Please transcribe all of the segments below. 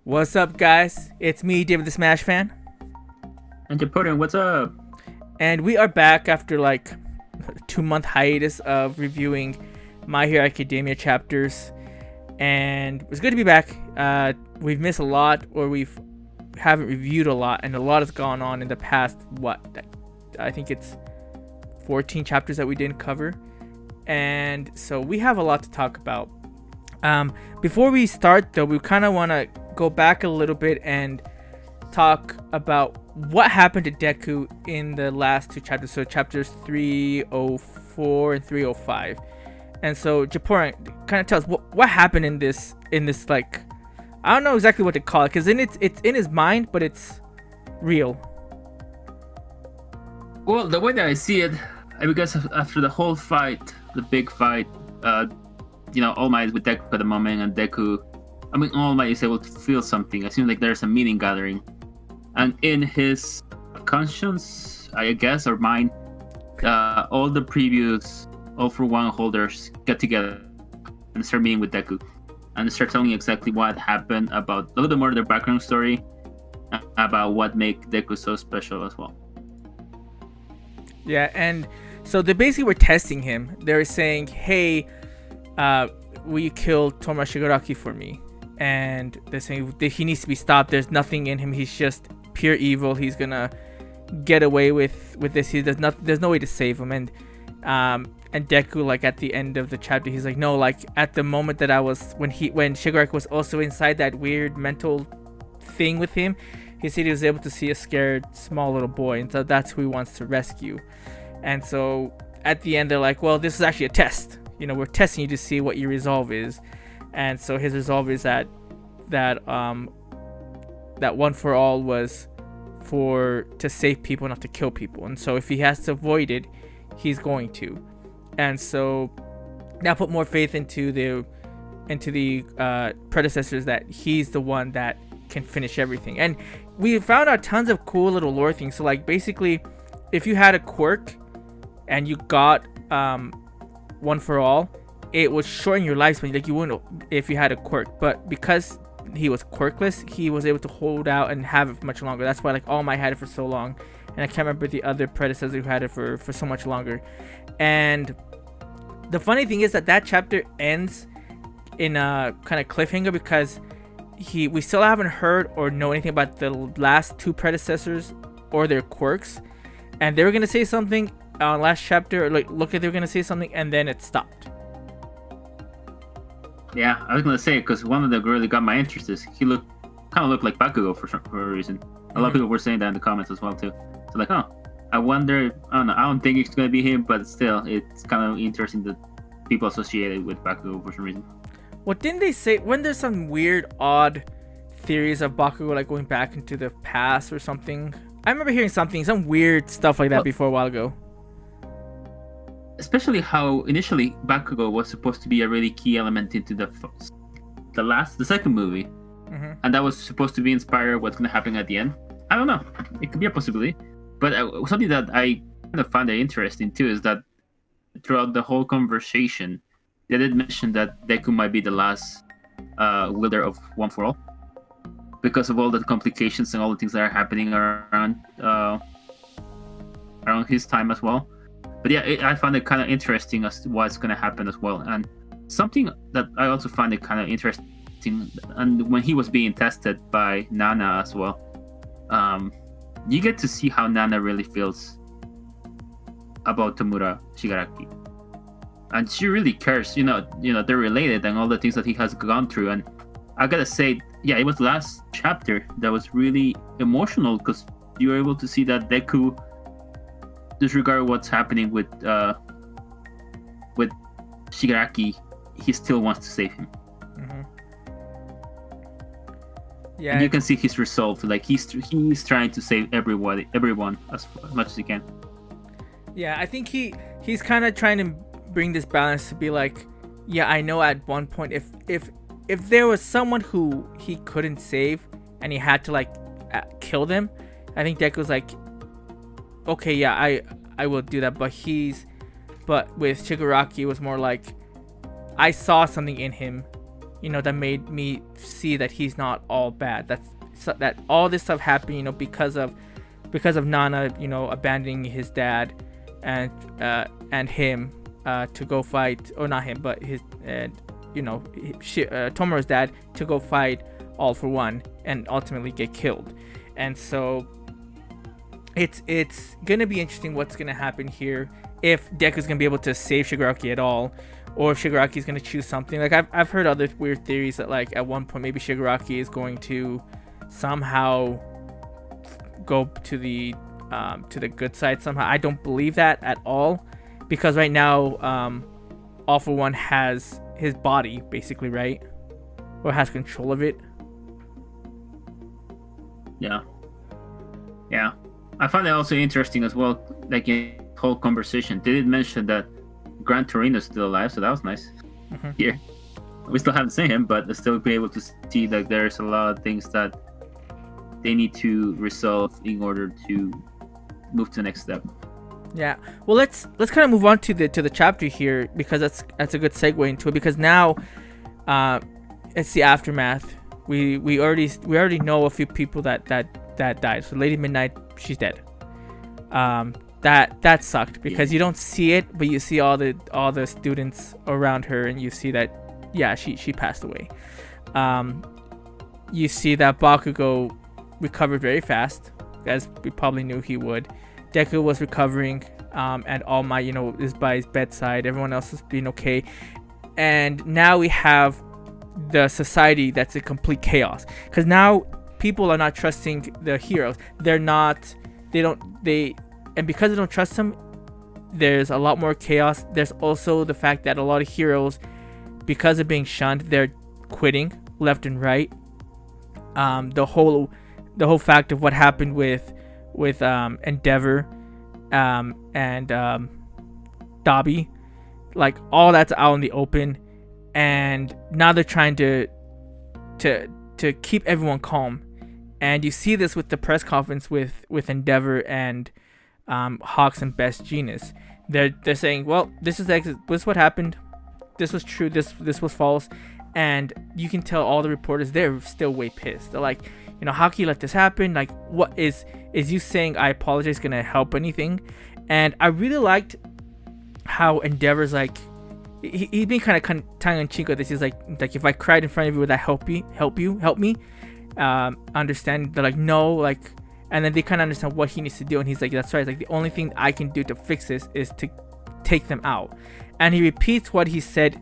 What's up, guys? It's me, David the Smash Fan, And Japan, what's up? and we are back after like a 2 month hiatus of reviewing My Hero Academia chapters, and it's good to be back. We've missed a lot, or we've haven't reviewed a lot, and a lot has gone on in the past. I think it's 14 chapters that we didn't cover, and so we have a lot to talk about. Before we start, though, we kind of want to go back a little bit and talk about what happened to Deku in the last two chapters, so chapters 304 and 305. And so Japoran, kind of tell us what happened in this like, I don't know exactly what to call it, because it's in his mind, but it's real. Well, the way that I see it, because after the whole fight, the big fight, All Might is with Deku at the moment, and All Might is able to feel something. It seems like there's a meeting gathering, and in his conscience, I guess, or mind, all the previous All for One holders get together and start meeting with Deku, and start telling exactly what happened, about a little bit more of their background story, about what make Deku so special as well. Yeah, and so they basically were testing him. They were saying, hey, will you kill Toma Shigaraki for me? And they're saying that he needs to be stopped. There's nothing in him. He's just pure evil. He's gonna get away with this. There's no way to save him. And Deku, like at the end of the chapter, he's like, no, like at the moment that I was when Shigaraki was also inside that weird mental thing with him, he said he was able to see a scared small little boy, and so that's who he wants to rescue. And so at the end, they're like, well, this is actually a test. We're testing you to see what your resolve is. And so his resolve is that One for All was to save people, not to kill people. And so if he has to avoid it, he's going to. And so that put more faith into the predecessors, that he's the one that can finish everything. And we found out tons of cool little lore things. So like basically, if you had a quirk and you got One for All, it would shorten your lifespan, like you wouldn't if you had a quirk. But because he was quirkless, he was able to hold out and have it much longer. That's why like All Might had it for so long, and I can't remember the other predecessor who had it for so much longer. And the funny thing is that chapter ends in a kind of cliffhanger, because we still haven't heard or know anything about the last two predecessors or their quirks. And they were gonna say something last chapter, or like look like they were gonna say something, and then it stopped. Yeah, I was gonna say, because one of them really got my interest is he kind of looked like Bakugo for a reason. A lot of people were saying that in the comments as well too. So like, I wonder. I don't know. I don't think it's gonna be him, but still, it's kind of interesting that people associated with Bakugo for some reason. What didn't they say when there's some weird, odd theories of Bakugo like going back into the past or something? I remember hearing some weird stuff like that before a while ago. Especially how initially Bakugo was supposed to be a really key element into the second movie, and that was supposed to be inspired what's going to happen at the end. I don't know. It could be a possibility, but something that I kind of found interesting too is that throughout the whole conversation, they did mention that Deku might be the last wielder of One for All, because of all the complications and all the things that are happening around his time as well. But yeah, I found it kind of interesting as to what's going to happen as well. And something that I also find it kind of interesting, and when he was being tested by Nana as well, you get to see how Nana really feels about Tomura Shigaraki. And she really cares, they're related and all the things that he has gone through. And I gotta say, yeah, it was the last chapter that was really emotional, because you were able to see that Deku, disregard what's happening with Shigaraki, he still wants to save him. Yeah, and you can see his resolve. Like he's trying to save everyone as much as he can. Yeah, I think he's kind of trying to bring this balance to be like, yeah, I know at one point if there was someone who he couldn't save and he had to like kill them, I think Deku's like, okay, yeah, I will do that. But with Shigaraki, it was more like, I saw something in him that made me see that he's not all bad. That all this stuff happened, because of Nana, abandoning his dad and him to go fight, or not him, but his Tomura's dad to go fight All for One and ultimately get killed. And so it's gonna be interesting what's gonna happen here, if Deku's gonna be able to save Shigaraki at all, or if Shigaraki's gonna choose something. Like I've heard other weird theories that like at one point maybe Shigaraki is going to somehow go to the good side somehow. I don't believe that at all, because right now All for One has his body basically, right? Or has control of it. Yeah. I find that also interesting as well. Like in the whole conversation, they did mention that Gran Torino's still alive, so that was nice. Mm-hmm. Here, we still haven't seen him, but still be able to see that there's a lot of things that they need to resolve in order to move to the next step. Yeah. Well, let's kind of move on to the chapter here, because that's a good segue into it, because now it's the aftermath. We already know a few people that died. So Lady Midnight, she's dead. That sucked, because you don't see it, but you see all the students around her, and you see that she passed away. You see that Bakugo recovered very fast, as we probably knew he would. Deku was recovering, and All Might, is by his bedside. Everyone else is being okay, and now we have the society that's a complete chaos, because now people are not trusting the heroes. And because they don't trust them, there's a lot more chaos. There's also the fact that a lot of heroes, because of being shunned, they're quitting left and right. The whole fact of what happened with Endeavor and Dabi, like all that's out in the open, and now they're trying to keep everyone calm. And you see this with the press conference with Endeavor and Hawks and Best Genius. They're saying, well, this is what happened. This was true. This was false. And you can tell all the reporters, they're still way pissed. They're like, how can you let this happen? Like, what is you saying I apologize gonna help anything? And I really liked how Endeavor's like, he's being kind of tongue-in-cheek with this. He's like if I cried in front of you, would that help me? Understand? They're like, no, like, and then they kind of understand what he needs to do, and he's like, that's right. It's like, the only thing I can do to fix this is to take them out. And he repeats what he said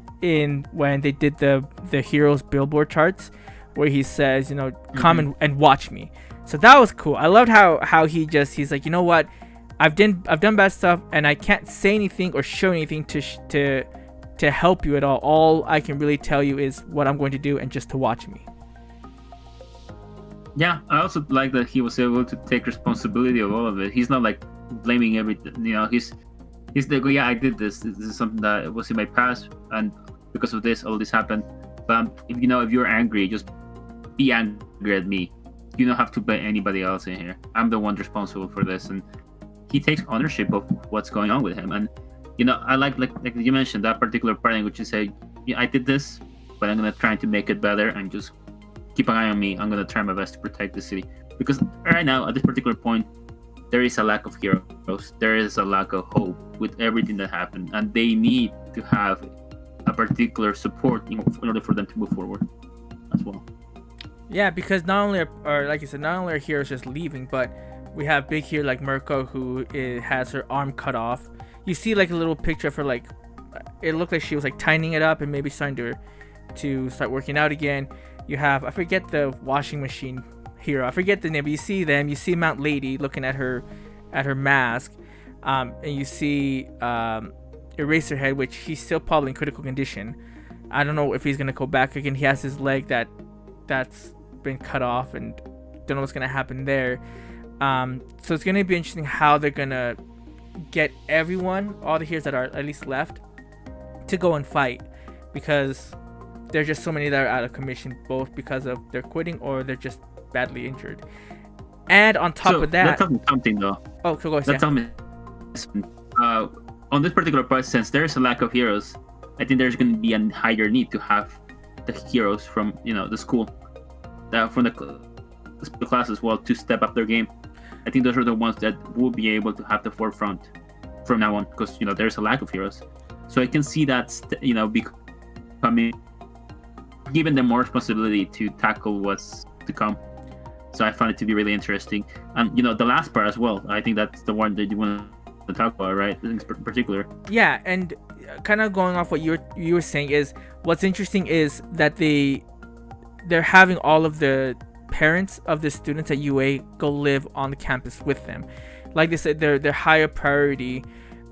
when they did the heroes billboard charts, where he says, come and watch me. So that was cool. I loved how he's like, you know what, I've done bad stuff, and I can't say anything or show anything to help you at all. All I can really tell you is what I'm going to do, and just to watch me. Yeah, I also like that he was able to take responsibility of all of it. He's not like blaming everything. He's like, yeah, I did this. This is something that was in my past, and because of this, all this happened. But if you're angry, just be angry at me. You don't have to blame anybody else in here. I'm the one responsible for this, and he takes ownership of what's going on with him. And I like you mentioned that particular part in which you say, yeah, I did this, but I'm gonna try to make it better, and just keep an eye on me. I'm gonna try my best to protect the city, because right now at this particular point, there is a lack of heroes. There is a lack of hope with everything that happened, and they need to have a particular support in order for them to move forward as well. Yeah, because not only are heroes just leaving, but we have big hero like Mirko, who has her arm cut off. You see like a little picture of her, like it looked like she was like tightening it up and maybe starting to start working out again. You have, I forget the washing machine hero, I forget the name, but you see Mount Lady looking at her mask, and you see Eraserhead, which he's still probably in critical condition. I don't know if he's gonna go back again. He has his leg that's been cut off, and don't know what's gonna happen there. So it's gonna be interesting how they're gonna get all the heroes that are at least left, to go and fight, because there's just so many that are out of commission, both because of they're quitting or they're just badly injured. And on top of that, let's tell me something though. Oh, so go ahead. Let's tell me. On this particular part, since there's a lack of heroes, I think there's going to be a higher need to have the heroes from the school, from the class as well, to step up their game. I think those are the ones that will be able to have the forefront from now on, because there's a lack of heroes. So I can see that becoming, giving them more responsibility to tackle what's to come. So I found it to be really interesting. And the last part as well, I think that's the one that you want to talk about, right? In particular. Yeah, and kind of going off what you were saying, is what's interesting is that they're having all of the parents of the students at UA go live on the campus with them. Like they said, they're higher priority,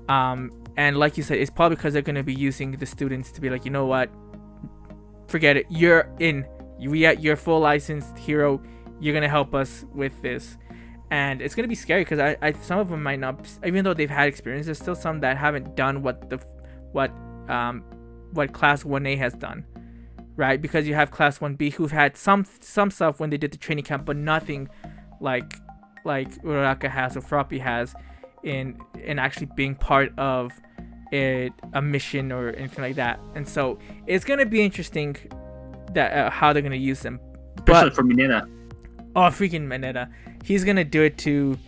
and like you said, it's probably because they're going to be using the students to be like, you know what, forget it, you're a full licensed hero, you're going to help us with this. And it's going to be scary because I some of them might not, even though they've had experience, there's still some that haven't done what class 1A has done, right? Because you have class 1B who've had some stuff when they did the training camp, but nothing like Uraraka has or Froppy has in actually being part of a mission or anything like that. And so it's going to be interesting that how they're going to use them. Especially for Mineta. Oh, freaking Mineta. He's going to do it to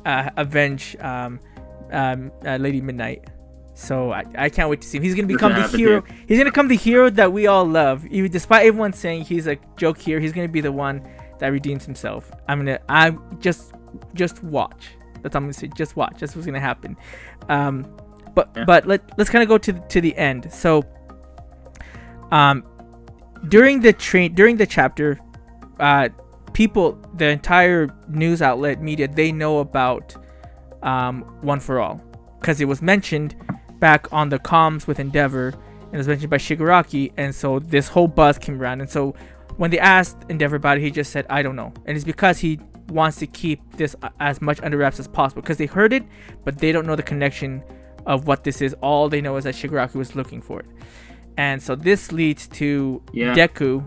avenge Lady Midnight. So I can't wait to see him. He's going to become the hero. He's going to become the hero that we all love. Even despite everyone saying he's a joke hero, he's going to be the one that redeems himself. I'm just watch. That's what I'm going to say. Just watch. That's what's going to happen. But let's kind of go to the end. So during the chapter, people, the entire news outlet media, they know about One for All because it was mentioned back on the comms with Endeavor, and it was mentioned by Shigaraki, and so this whole buzz came around. And so when they asked Endeavor about it, he just said, I don't know. And it's because he wants to keep this as much under wraps as possible, because they heard it, but they don't know the connection of what this is. All they know is that Shigaraki was looking for it. And so this leads to Deku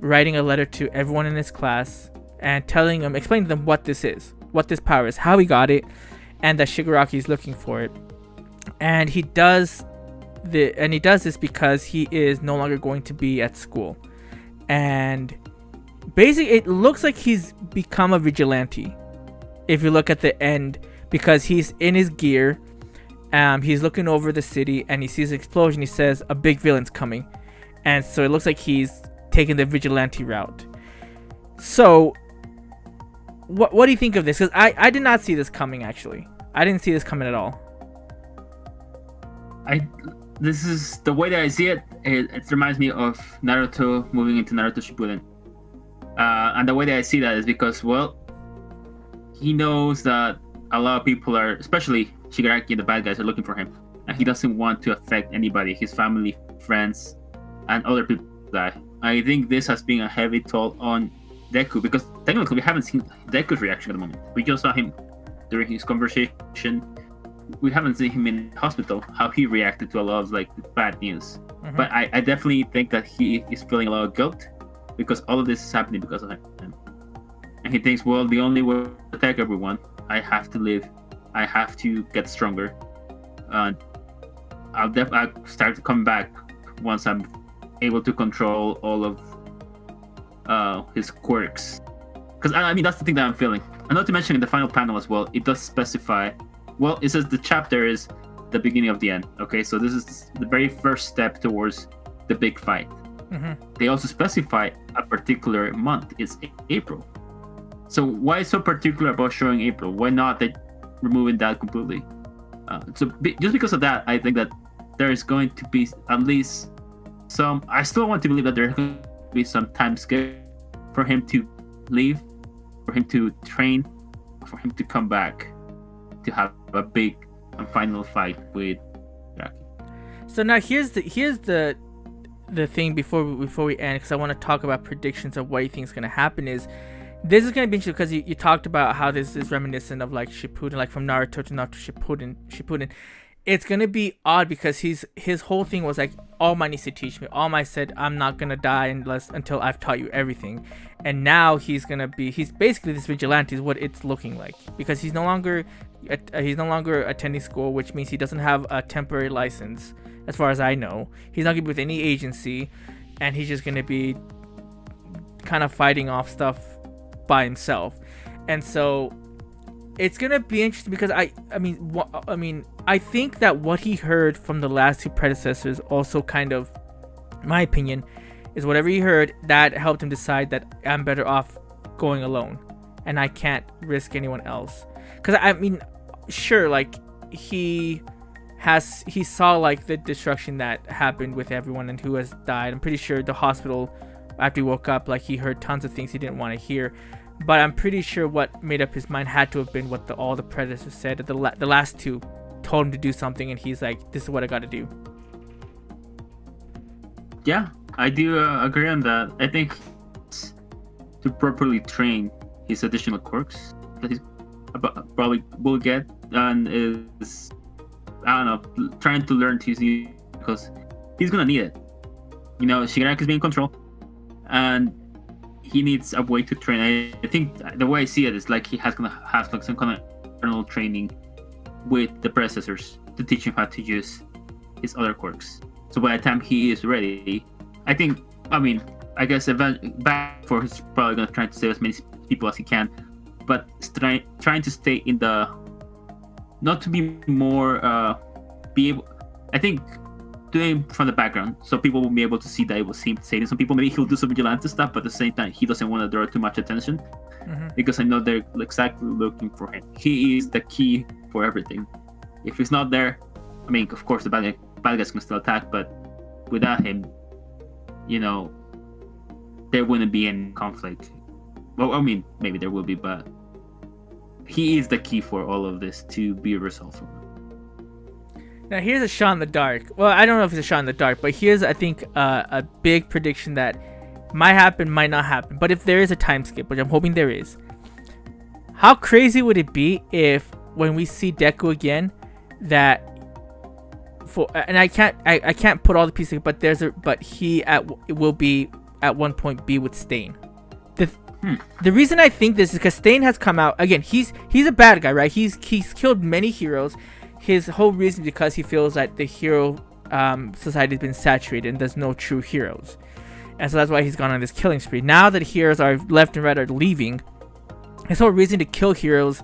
writing a letter to everyone in his class and explaining to them what this is, what this power is, how he got it, and that Shigaraki is looking for it. And he does this because he is no longer going to be at school. And basically it looks like he's become a vigilante if you look at the end, because he's in his gear, he's looking over the city and he sees an explosion. He says a big villain's coming, and so it looks like he's taking the vigilante route. So what do you think of this? Because I did not see this coming. Actually, I didn't see this coming at all. This is the way that I see it. It reminds me of Naruto moving into Naruto Shippuden, and the way that I see that is because, well, he knows that a lot of people are, especially Shigaraki and the bad guys, are looking for him, and he doesn't want to affect anybody, his family, friends, and other people die. I think this has been a heavy toll on Deku, because technically we haven't seen Deku's reaction at the moment. We just saw him during his conversation. We haven't seen him in hospital, how he reacted to a lot of bad news. Mm-hmm. But I definitely think that he is feeling a lot of guilt because all of this is happening because of him. And he thinks, well, the only way to protect everyone, I have to live. I have to get stronger. I'll start to come back once I'm able to control all of his quirks. Because that's the thing that I'm feeling. And not to mention in the final panel as well, it does specify. Well, it says the chapter is the beginning of the end. Okay, so this is the very first step towards the big fight. Mm-hmm. They also specify a particular month. It's April. So why so particular about showing April? Why not removing that completely? Just because of that, I think that there is going to be at least some. I still want to believe that there's going to be some time skip for him to leave, for him to train, for him to come back to have a big and final fight with Jackie. So now here's the thing before we end, because I want to talk about predictions of what you think is going to happen. Is this is going to be interesting because you talked about how this is reminiscent of Shippuden, from Naruto to Shippuden. It's going to be odd because his whole thing was All Might needs to teach me. All Might said, I'm not gonna die until I've taught you everything. And now he's basically this vigilante is what it's looking like, because he's no longer attending school, which means he doesn't have a temporary license, as far as I know. He's not gonna be with any agency, and he's just gonna be kind of fighting off stuff by himself. And so it's gonna be interesting, because I think that what he heard from the last two predecessors also kind of, my opinion, is whatever he heard that helped him decide that I'm better off going alone, and I can't risk anyone else. Because I mean, sure, like he saw like the destruction that happened with everyone and who has died. I'm pretty sure the hospital, after he woke up, like he heard tons of things he didn't want to hear. But I'm pretty sure what made up his mind had to have been what all the predecessors said. The last two told him to do something, and he's like, this is what I got to do. Yeah, I do agree on that. I think to properly train his additional quirks that he's probably will get, and is, I don't know, trying to learn to use, because he's gonna need it. You know, Shigaraki's being in control, and he needs a way to train. I think the way I see it is like he has gonna have like some kind of internal training with the predecessors to teach him how to use his other quirks. So by the time he is ready, I guess back for he's probably gonna try to save as many people as he can, but trying to stay in the, not to be more be able, I think, doing from the background, so people will be able to see that it was him saving some people. Maybe he'll do some vigilante stuff, but at the same time he doesn't want to draw too much attention, because I know they're exactly looking for him. He is the key for everything. If he's not there, I mean, of course the bad guys can still attack, but without him, you know, there wouldn't be any conflict. Well, I mean, maybe there will be, but he is the key for all of this to be resolved. Now here's a shot in the dark. Well, I don't know if it's a shot in the dark, but here's, I think, a big prediction that might happen, might not happen. But if there is a time skip, which I'm hoping there is, how crazy would it be if when we see Deku again, that and I can't put all the pieces, but he will be at one point be with Stain. The reason I think this is because Stain has come out again. He's a bad guy, right? He's killed many heroes. His whole reason is because he feels that the hero society has been saturated and there's no true heroes, and so that's why he's gone on this killing spree. Now that heroes are left and right are leaving, his whole reason to kill heroes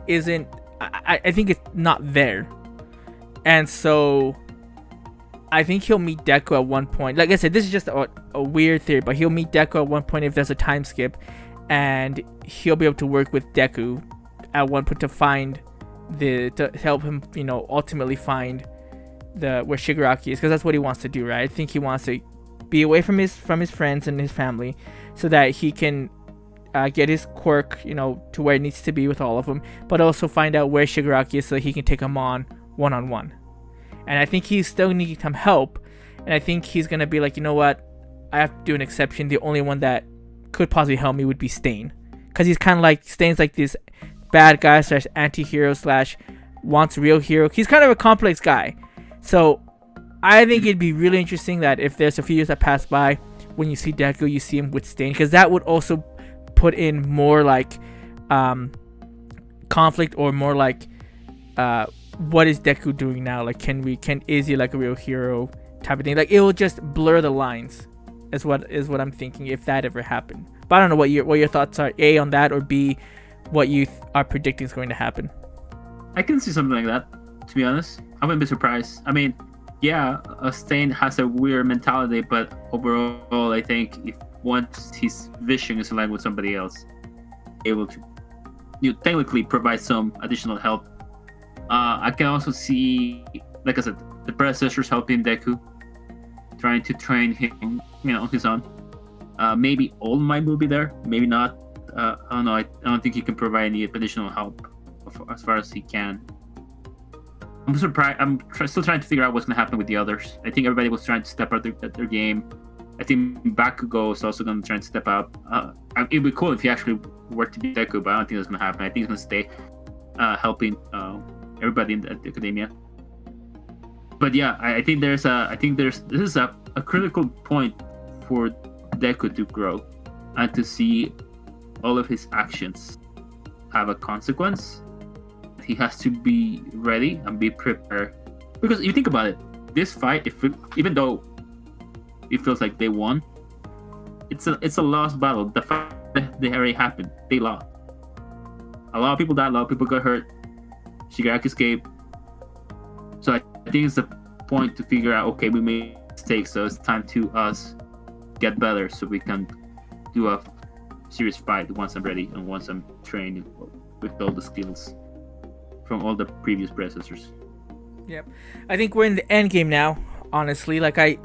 isn't. I think it's not there. And so I think he'll meet Deku at one point. Like I said, this is just a weird theory, but he'll meet Deku at one point if there's a time skip, and he'll be able to work with Deku at one point to help him, you know, ultimately find where Shigaraki is, because that's what he wants to do, right? I think he wants to be away from his friends and his family, so that he can get his quirk, you know, to where it needs to be with all of them, but also find out where Shigaraki is so that he can take him on one-on-one. And I think he's still needing some help, and I think he's gonna be like, you know what, I have to do an exception. The only one that could possibly help me would be Stain, because he's kind of like, Stain's like this bad guy slash anti-hero slash wants real hero. He's kind of a complex guy. So I think it'd be really interesting that if there's a few years that pass by, when you see Deku, you see him with Stain, because that would also put in more like conflict, or more like what is Deku doing now? Like, is he like a real hero type of thing? Like, it will just blur the lines, is what I'm thinking, if that ever happened. But I don't know what your thoughts are, A, on that, or B, what you are predicting is going to happen. I can see something like that, to be honest. I wouldn't be surprised. I mean, yeah, Stain has a weird mentality, but overall, I think if once his vision is aligned with somebody else, able to technically provide some additional help. I can also see, like I said, the predecessors helping Deku, trying to train him, you know, on his own. Maybe All Might will be there, maybe not. I don't know. I don't think he can provide any additional help as far as he can. I'm surprised. I'm still trying to figure out what's going to happen with the others. I think everybody was trying to step out their game. I think Bakugo is also going to try to step up. It'd be cool if he actually were to be Deku, but I don't think that's going to happen. I think he's going to stay helping everybody in the academia. But yeah, I think this is a critical point for Deku to grow and to see all of his actions have a consequence. He has to be ready and be prepared, because if you think about it, this fight, even though it feels like they won, it's a lost battle. The fight that they already happened, they lost. A lot of people died, a lot of people got hurt. Shigaraki escaped. So I think it's the point to figure out, okay, we made mistakes, so it's time to us get better so we can do a serious fight once I'm ready and once I'm trained with all the skills from all the previous predecessors. Yep. I think we're in the end game now, honestly. Like I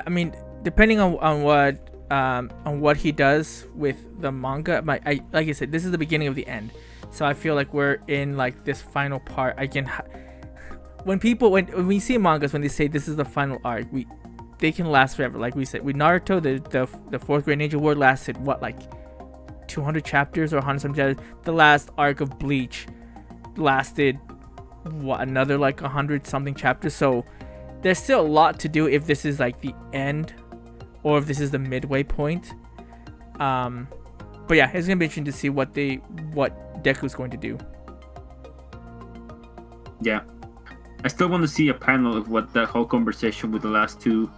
mean, depending on what he does with the manga, like I said, this is the beginning of the end. So I feel like we're in like this final part. When we see mangas, when they say this is the final arc, they can last forever. Like we said, with Naruto, the fourth grade ninja war lasted what, like 200 chapters or 100 some chapters. The last arc of Bleach lasted another like 100 something chapters. So there's still a lot to do if this is like the end or if this is the midway point. But yeah, it's gonna be interesting to see what Deku's going to do. Yeah, I still want to see a panel of what that whole conversation with the last two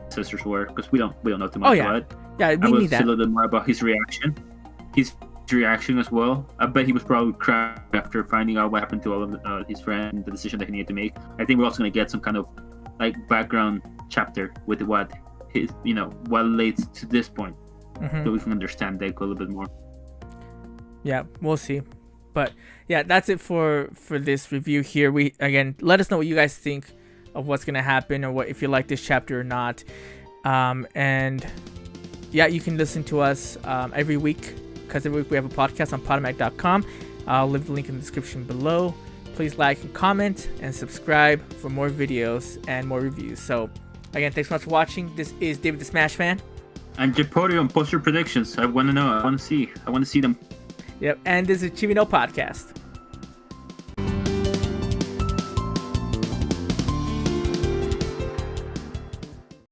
sisters were, because we don't know too much about it. Yeah, we need that. A little bit more about his reaction. His reaction as well. I bet he was probably crying after finding out what happened to all of his friends, the decision that he needed to make. I think we're also gonna get some kind of like background chapter with what his, what leads to this point, so we can understand Deku a little bit more. Yeah, we'll see. But yeah, that's it for this review here. We again, let us know what you guys think of what's gonna happen, or if you like this chapter or not. And yeah, you can listen to us every week, because every week we have a podcast on Podomatic.com. I'll leave the link in the description below. Please like and comment and subscribe for more videos and more reviews. So again, thanks so much for watching. This is David the Smash Fan. And Podium, post your predictions. I want to know. I want to see them. Yep, and this is Chibi No Podcast.